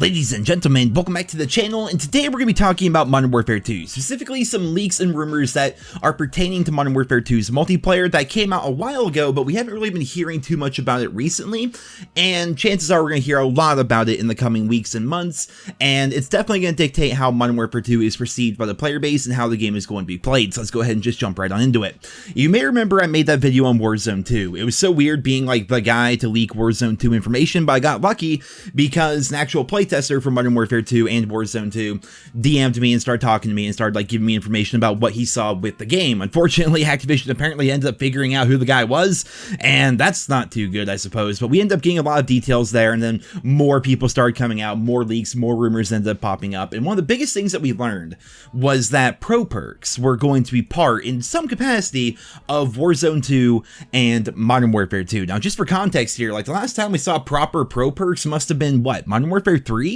Ladies and gentlemen, welcome back to the channel, and today we're going to be talking about Modern Warfare 2, specifically some leaks and rumors that are pertaining to Modern Warfare 2's multiplayer that came out a while ago, but we haven't really been hearing too much about it recently, and chances are we're going to hear a lot about it in the coming weeks and months, and it's definitely going to dictate how Modern Warfare 2 is perceived by the player base and how the game is going to be played, so let's go ahead and just jump right on into it. You may remember I made that video on Warzone 2. It was so weird being like the guy to leak Warzone 2 information, but I got lucky because an actual playtester from Modern Warfare 2 and Warzone 2 DM'd me and started talking to me and started like giving me information about what he saw with the game. Unfortunately, Activision apparently ended up figuring out who the guy was, and that's not too good, I suppose, but we ended up getting a lot of details there, and then more people started coming out, more leaks, more rumors ended up popping up, and one of the biggest things that we learned was that pro perks were going to be part, in some capacity, of Warzone 2 and Modern Warfare 2. Now, just for context here, like the last time we saw proper pro perks must have been, what, Modern Warfare 3?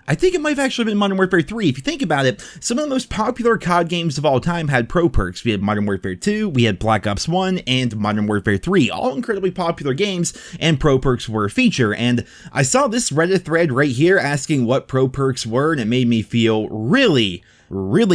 I think it might have actually been Modern Warfare 3. If you think about it, some of the most popular COD games of all time had pro perks. We had Modern Warfare 2, we had Black Ops 1, and Modern Warfare 3, all incredibly popular games, and pro perks were a feature. And I saw this Reddit thread right here asking what pro perks were, and it made me feel really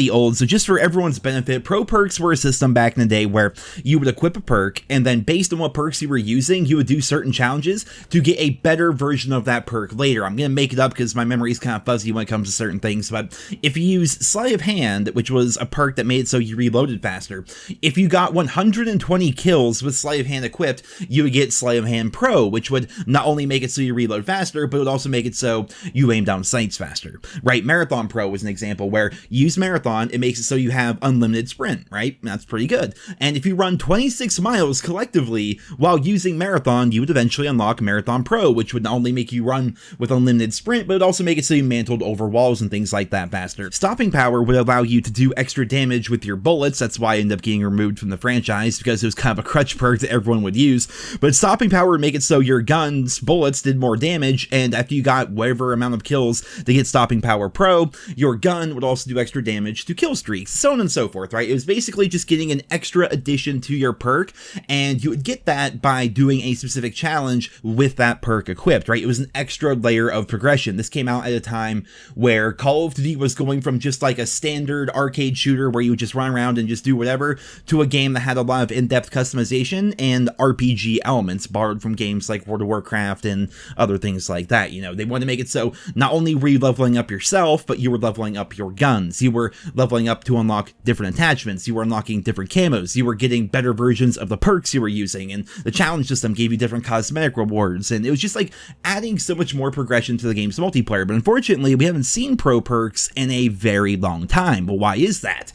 old. So just for everyone's benefit, pro perks were a system back in the day where you would equip a perk, and then based on what perks you were using, you would do certain challenges to get a better version of that perk later. I'm gonna make it up because my memory is kind of fuzzy when it comes to certain things, but if you use Sleight of Hand, which was a perk that made it so you reloaded faster, if you got 120 kills with Sleight of Hand equipped, you would get Sleight of Hand Pro, which would not only make it so you reload faster, but it would also make it so you aim down sights faster, right? Marathon Pro was an example where you use Marathon, it makes it so you have unlimited sprint, right? That's pretty good. And if you run 26 miles collectively while using Marathon, you would eventually unlock Marathon Pro, which would not only make you run with unlimited sprint, but it would also make it so you mantled over walls and things like that faster. Stopping Power would allow you to do extra damage with your bullets. That's why it ended up getting removed from the franchise, because it was kind of a crutch perk that everyone would use. But Stopping Power would make it so your gun's bullets did more damage, and after you got whatever amount of kills to get Stopping Power Pro, your gun would also do extra damage to kill streaks, so on and so forth, right? It was basically just getting an extra addition to your perk, and you would get that by doing a specific challenge with that perk equipped, right? It was an extra layer of progression. This came out at a time where Call of Duty was going from just like a standard arcade shooter where you would just run around and just do whatever, to a game that had a lot of in-depth customization and RPG elements borrowed from games like World of Warcraft and other things like that. You know, they wanted to make it so not only were you leveling up yourself, but you were leveling up your guns. You were leveling up to unlock different attachments, you were unlocking different camos, you were getting better versions of the perks you were using, and the challenge system gave you different cosmetic rewards, and it was just like adding so much more progression to the game's multiplayer. But unfortunately, we haven't seen pro perks in a very long time. But why is that?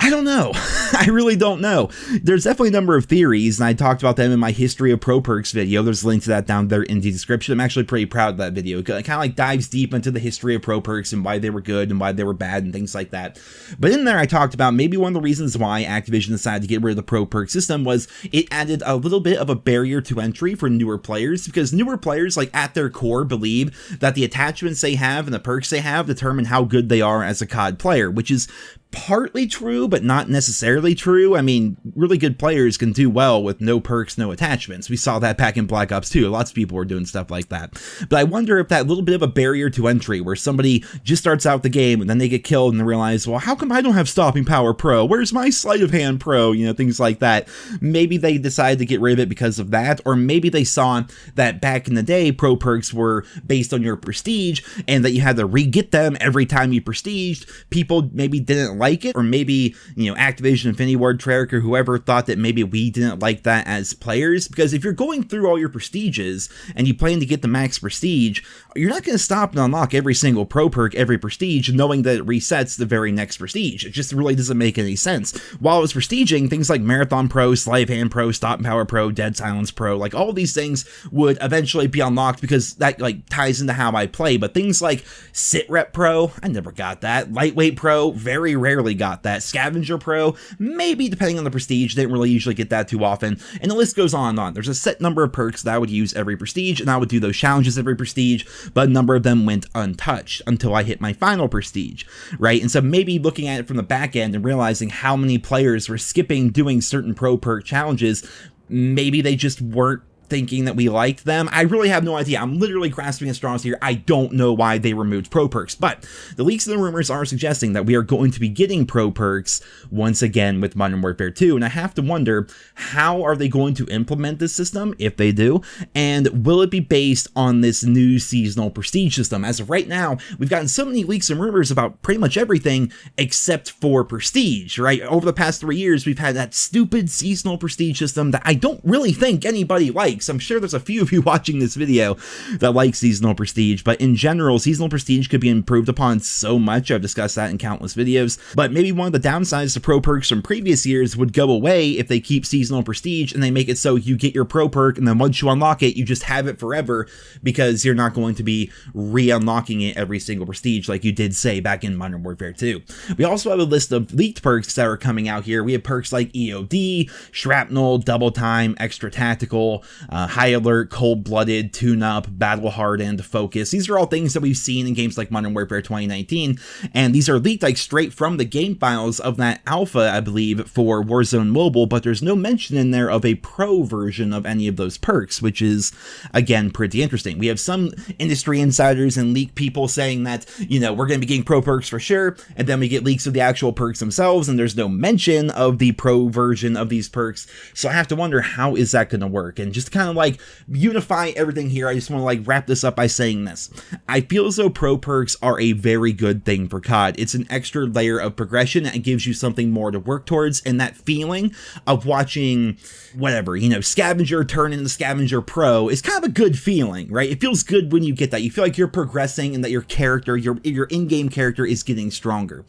I don't know. I really don't know. There's definitely a number of theories, and I talked about them in my History of Pro Perks video. There's a link to that down there in the description. I'm actually pretty proud of that video. It kind of like dives deep into the history of Pro Perks and why they were good and why they were bad and things like that. But in there, I talked about maybe one of the reasons why Activision decided to get rid of the Pro Perk system was it added a little bit of a barrier to entry for newer players, because newer players, like at their core, believe that the attachments they have and the perks they have determine how good they are as a COD player, which is partly true, but not necessarily true. I mean, really good players can do well with no perks, no attachments. We saw that back in Black Ops 2. Lots of people were doing stuff like that. But I wonder if that little bit of a barrier to entry, where somebody just starts out the game and then they get killed and they realize, well, how come I don't have Stopping Power Pro? Where's my Sleight of Hand Pro? You know, things like that. Maybe they decided to get rid of it because of that, or maybe they saw that back in the day, pro perks were based on your prestige, and that you had to re-get them every time you prestiged. People maybe didn't like it, or maybe, you know, Activision, Infinity Ward, Treyarch, or whoever thought that maybe we didn't like that as players, because if you're going through all your prestiges and you plan to get the max prestige, you're not going to stop and unlock every single pro perk, every prestige, knowing that it resets the very next prestige. It just really doesn't make any sense. While I was prestiging, things like Marathon Pro, Sleight of Hand Pro, Stop Power Pro, Dead Silence Pro, like all of these things would eventually be unlocked because that like ties into how I play. But things like Sit Rep Pro, I never got that. Lightweight Pro, very rare rarely got that. Scavenger Pro, maybe depending on the prestige, didn't really usually get that too often, and the list goes on and on. There's a set number of perks that I would use every prestige, and I would do those challenges every prestige, but a number of them went untouched until I hit my final prestige, right? And so maybe looking at it from the back end and realizing how many players were skipping doing certain pro perk challenges, maybe they just weren't thinking that we liked them. I really have no idea. I'm literally grasping at straws here. I don't know why they removed pro perks, but the leaks and the rumors are suggesting that we are going to be getting pro perks once again with Modern Warfare 2, and I have to wonder, how are they going to implement this system, if they do, and will it be based on this new seasonal prestige system? As of right now, we've gotten so many leaks and rumors about pretty much everything except for prestige, right? Over the past 3 years, we've had that stupid seasonal prestige system that I don't really think anybody likes. I'm sure there's a few of you watching this video that like seasonal prestige, but in general, seasonal prestige could be improved upon so much. I've discussed that in countless videos, but maybe one of the downsides to pro perks from previous years would go away if they keep seasonal prestige and they make it so you get your pro perk, and then once you unlock it, you just have it forever, because you're not going to be re-unlocking it every single prestige like you did say back in Modern Warfare 2. We also have a list of leaked perks that are coming out here. We have perks like EOD, Shrapnel, Double Time, Extra Tactical, High Alert, Cold-Blooded, Tune-Up, Battle-Hardened, Focus. These are all things that we've seen in games like Modern Warfare 2019, and these are leaked like straight from the game files of that alpha, I believe, for Warzone Mobile, but there's no mention in there of a pro version of any of those perks, which is, again, pretty interesting. We have some industry insiders and leak people saying that, you know, we're going to be getting pro perks for sure, and then we get leaks of the actual perks themselves, and there's no mention of the pro version of these perks, so I have to wonder, how is that going to work? And just kind of like unify everything here, I just want to like wrap this up by saying this. I feel as though pro perks are a very good thing for COD. It's an extra layer of progression and it gives you something more to work towards, and that feeling of watching whatever, you know, Scavenger turn into Scavenger Pro is kind of a good feeling, right? It feels good when you get that. You feel like you're progressing and that your character, your in-game character is getting stronger.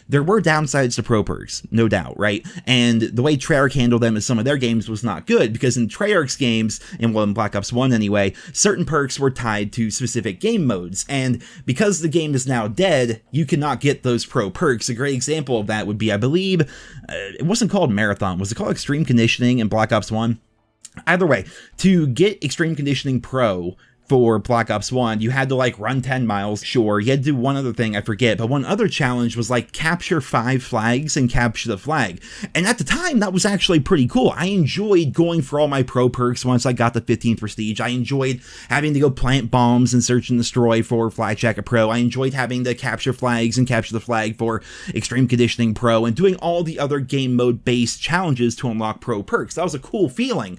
There were downsides to pro perks, no doubt, right? And the way Treyarch handled them in some of their games was not good, because in Treyarch's games, and well, in Black Ops 1 anyway, certain perks were tied to specific game modes, and because the game is now dead, you cannot get those pro perks. A great example of that would be, I believe, it wasn't called Marathon, was it called Extreme Conditioning in Black Ops 1? Either way, to get Extreme Conditioning Pro for Black Ops 1, you had to like run 10 miles, sure, you had to do one other thing, I forget, but one other challenge was like capture 5 flags and capture the flag, and at the time, that was actually pretty cool. I enjoyed going for all my pro perks once I got the 15th prestige. I enjoyed having to go plant bombs and search and destroy for Flag Checker Pro. I enjoyed having to capture flags and capture the flag for Extreme Conditioning Pro, and doing all the other game mode based challenges to unlock pro perks. That was a cool feeling,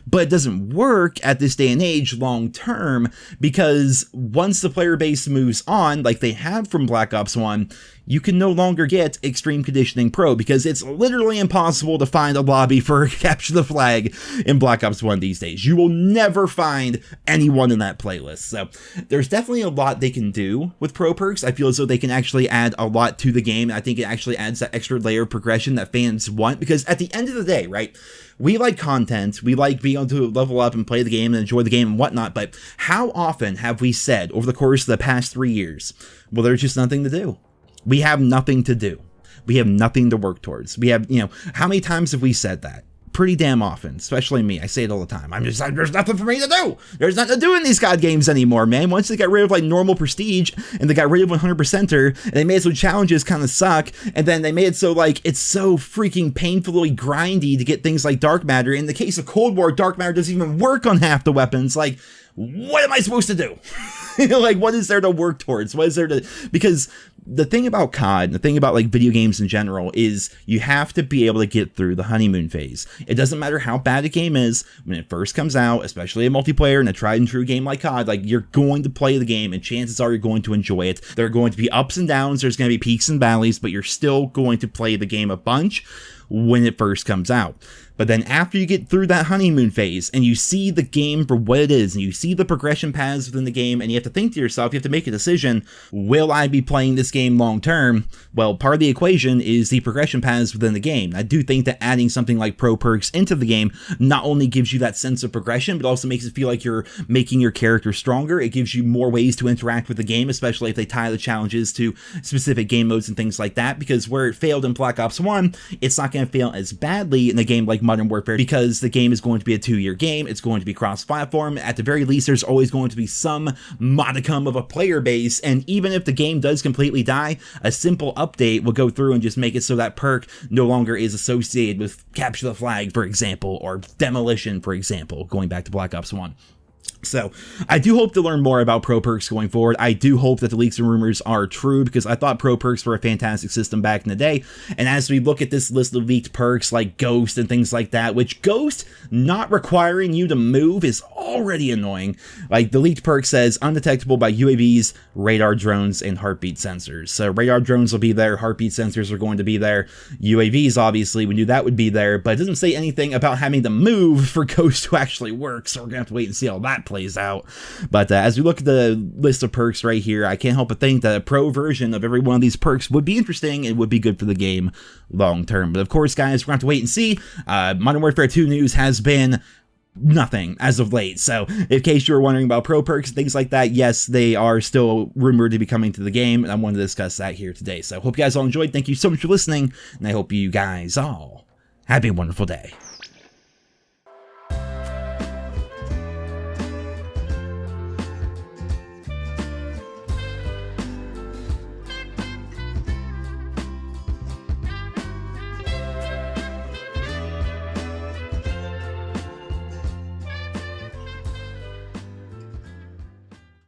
but it doesn't work at this day and age long term, because once the player base moves on, like they have from Black Ops 1, you can no longer get Extreme Conditioning Pro, because it's literally impossible to find a lobby for Capture the Flag in Black Ops 1 these days. You will never find anyone in that playlist. So there's definitely a lot they can do with pro perks. I feel as though they can actually add a lot to the game. I think it actually adds that extra layer of progression that fans want, because at the end of the day, right, we like content, we like being able to level up and play the game and enjoy the game and whatnot, but how often have we said over the course of the past 3 years, well, there's just nothing to do. We have nothing to do. We have nothing to work towards. We have, you know, how many times have we said that? Pretty damn often, especially me. I say it all the time. I'm just like, there's nothing for me to do. There's nothing to do in these COD games anymore, man. Once they got rid of like normal prestige and they got rid of 100%er, and they made it so challenges kind of suck, and then they made it so like it's so freaking painfully grindy to get things like dark matter. In the case of Cold War, dark matter doesn't even work on half the weapons. Like, what am I supposed to do? Like, what is there to work towards? What is there to, because the thing about COD, the thing about like video games in general, is you have to be able to get through the honeymoon phase. It doesn't matter how bad a game is when it first comes out, especially a multiplayer and a tried and true game like COD, like you're going to play the game and chances are you're going to enjoy it. There are going to be ups and downs, there's going to be peaks and valleys, but you're still going to play the game a bunch when it first comes out. But then after you get through that honeymoon phase and you see the game for what it is, and you see the progression paths within the game, and you have to think to yourself, you have to make a decision, will I be playing this game long term? Well, part of the equation is the progression paths within the game. I do think that adding something like pro perks into the game not only gives you that sense of progression, but also makes it feel like you're making your character stronger. It gives you more ways to interact with the game, especially if they tie the challenges to specific game modes and things like that, because where it failed in Black Ops 1, it's not going to fail as badly in a game like Modern Warfare, because the game is going to be a 2-year game, it's going to be cross-platform, at the very least there's always going to be some modicum of a player base, and even if the game does completely die, a simple update will go through and just make it so that perk no longer is associated with Capture the Flag, for example, or Demolition, for example, going back to Black Ops 1. So I do hope to learn more about pro perks going forward. I do hope that the leaks and rumors are true, because I thought pro perks were a fantastic system back in the day. And as we look at this list of leaked perks like Ghost and things like that, which Ghost not requiring you to move is already annoying. Like, the leaked perk says undetectable by UAVs, radar drones, and heartbeat sensors. So radar drones will be there, heartbeat sensors are going to be there, UAVs obviously we knew that would be there, but it doesn't say anything about having to move for Ghost to actually work, so we're gonna have to wait and see how that plays out. But as we look at the list of perks right here, I can't help but think that a pro version of every one of these perks would be interesting and would be good for the game long term. But of course, guys, we're going to have to wait and see. Modern Warfare 2 news has been nothing as of late, so in case you were wondering about pro perks and things like that, yes, they are still rumored to be coming to the game, and I wanted to discuss that here today. So hope you guys all enjoyed. Thank you so much for listening, and I hope you guys all have a wonderful day.